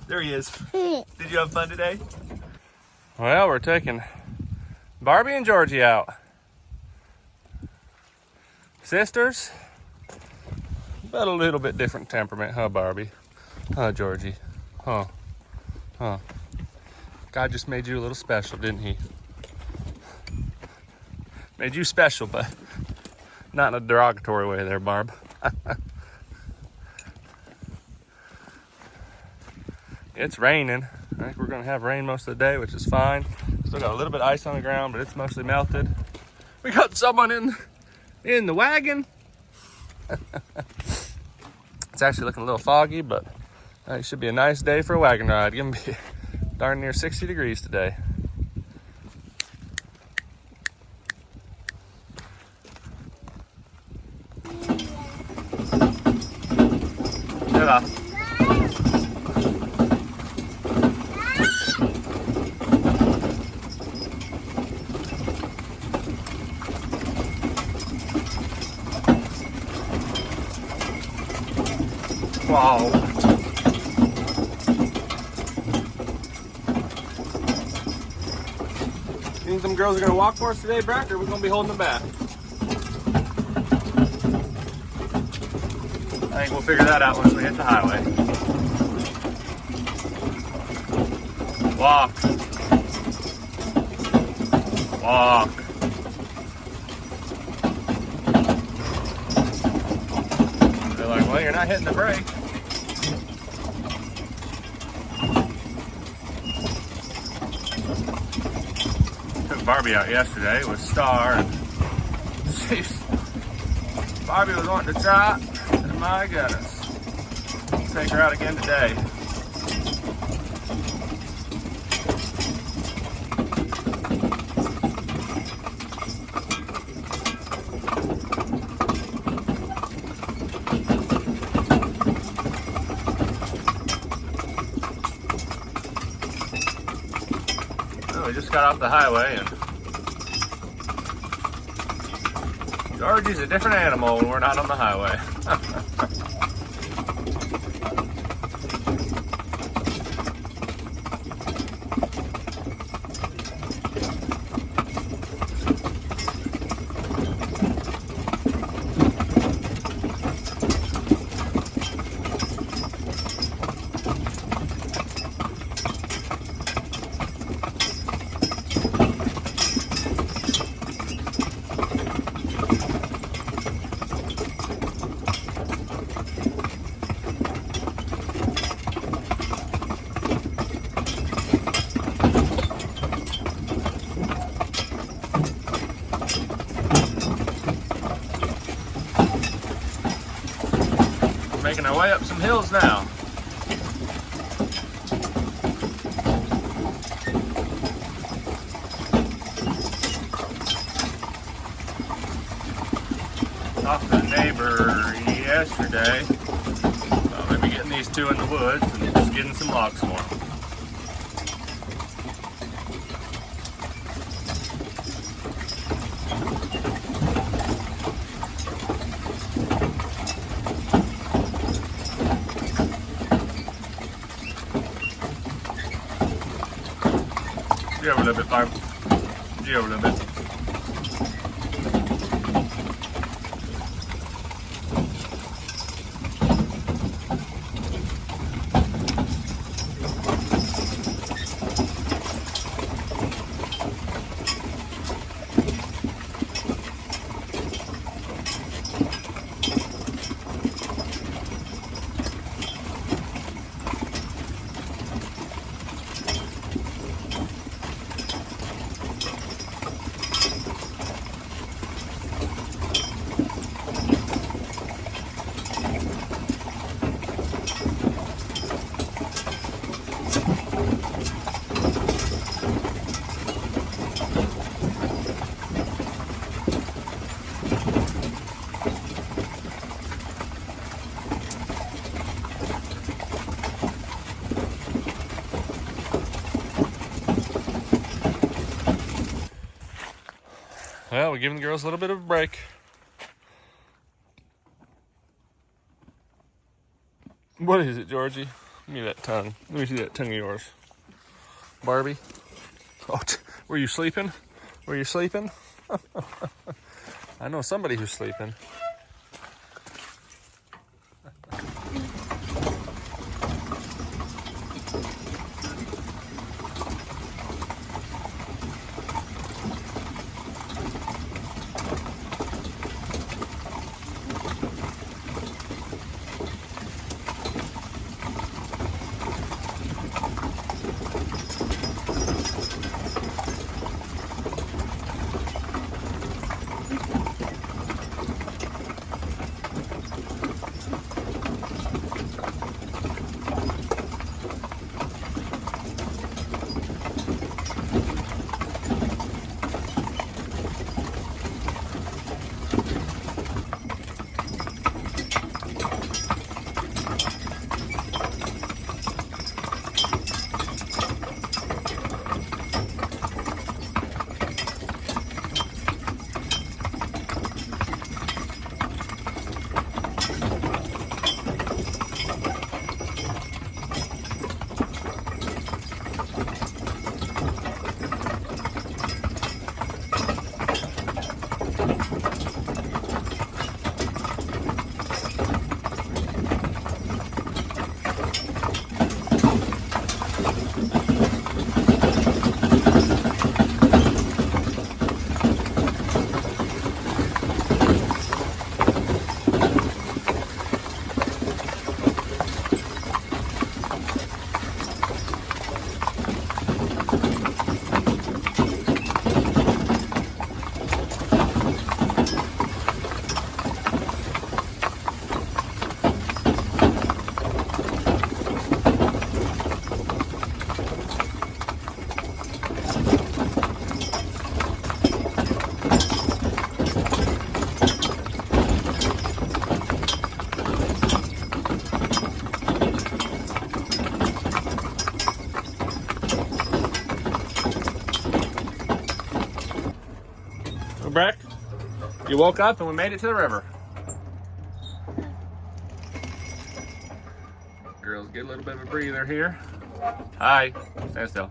There he is. Did you have fun today? Well, we're taking Barbie and Georgie out. Sisters, but a little bit different temperament, huh, Barbie? Huh, Georgie? Huh? God just made you a little special, didn't he? Made you special, but not in a derogatory way there, Barb. It's raining. I think we're gonna have rain most of the day, which is fine. Still got a little bit of ice on the ground, but it's mostly melted. We got someone in the wagon. It's actually looking a little foggy, but it should be a nice day for a wagon ride. It's gonna be darn near 60 degrees today. Yeah. Wow. You think some girls are gonna walk for us today, Brack, or are we gonna be holding them back? I think we'll figure that out once we hit the highway. Walk. Walk. They're like, well, you're not hitting the brake. Took Barbie out yesterday with Star, and Barbie was wanting to try, and my goodness. Let's take her out again today. We just got off the highway, and Georgie's a different animal when we're not on the highway. Making our way up some hills now. Talked to a neighbor yesterday about maybe getting these two in the woods and just getting some logs for them. G over a little bit, Barb. G over a little bit. Well, we're giving the girls a little bit of a break. What is it, Georgie? Give me that tongue. Let me see that tongue of yours. Barbie. Oh, were you sleeping? Were you sleeping? I know somebody who's sleeping. Breck, you woke up and we made it to the river. Girls, get a little bit of a breather here. Hi, stand still.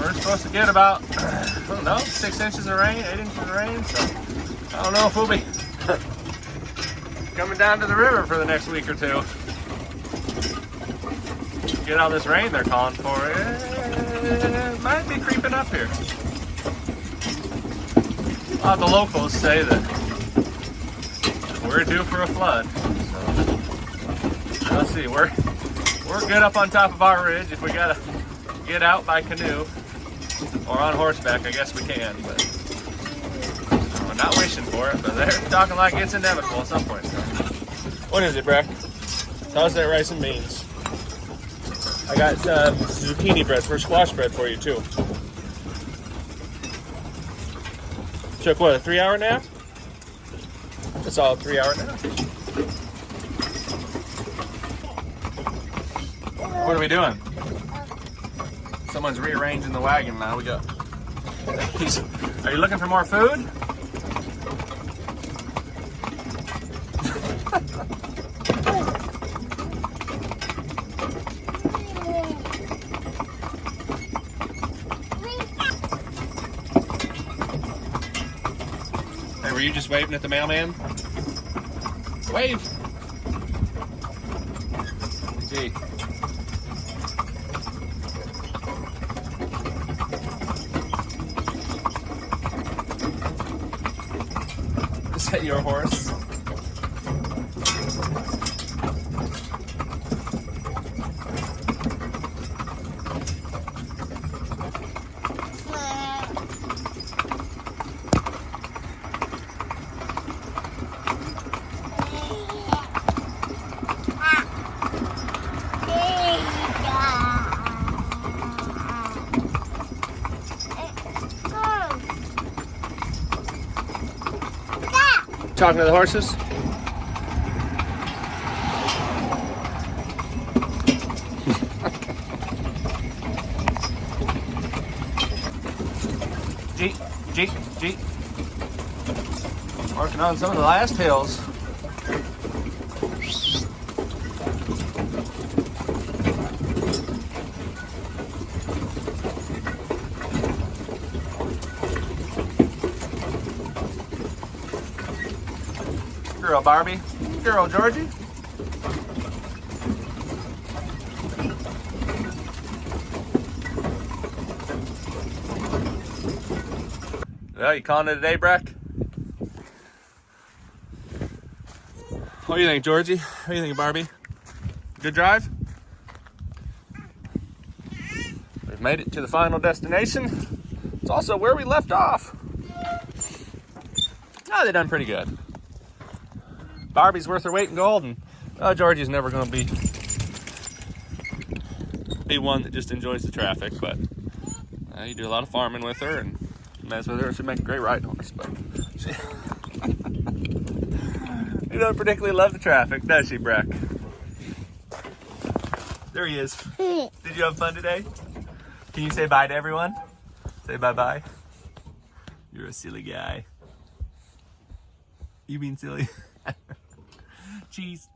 We're supposed to get about, I don't know, 6 inches of rain, 8 inches of rain, so I don't know if we'll be coming down to the river for the next week or two. Get all this rain they're calling for, it might be creeping up here. A lot of the locals say that we're due for a flood, so let's see, we're good up on top of our ridge. If we gotta get out by canoe or on horseback, I guess we can, but we're not wishing for it, but they're talking like it's inevitable at some point. So. What is it, Breck? How's that rice and beans? I got zucchini bread for squash bread for you too. Took what, a 3-hour nap? It's all a 3-hour nap. What are we doing? Someone's rearranging the wagon now. We got. Are you looking for more food? Hey, were you just waving at the mailman? Wave. Gee. Is that your horse? Talking to the horses? Jeep. Working on some of the last hills. Girl Barbie, girl Georgie. Well, you calling it a day, Breck? What do you think, Georgie? What do you think, Barbie? Good drive? We've made it to the final destination. It's also where we left off. Oh, they done pretty good. Barbie's worth her weight in gold, and Georgie's never going to be one that just enjoys the traffic, but you do a lot of farming with her and mess with her. She'd make a great riding horse, but she you don't particularly love the traffic, does she, Breck? There he is. Did you have fun today? Can you say bye to everyone? Say bye-bye. You're a silly guy. You being silly. Cheese.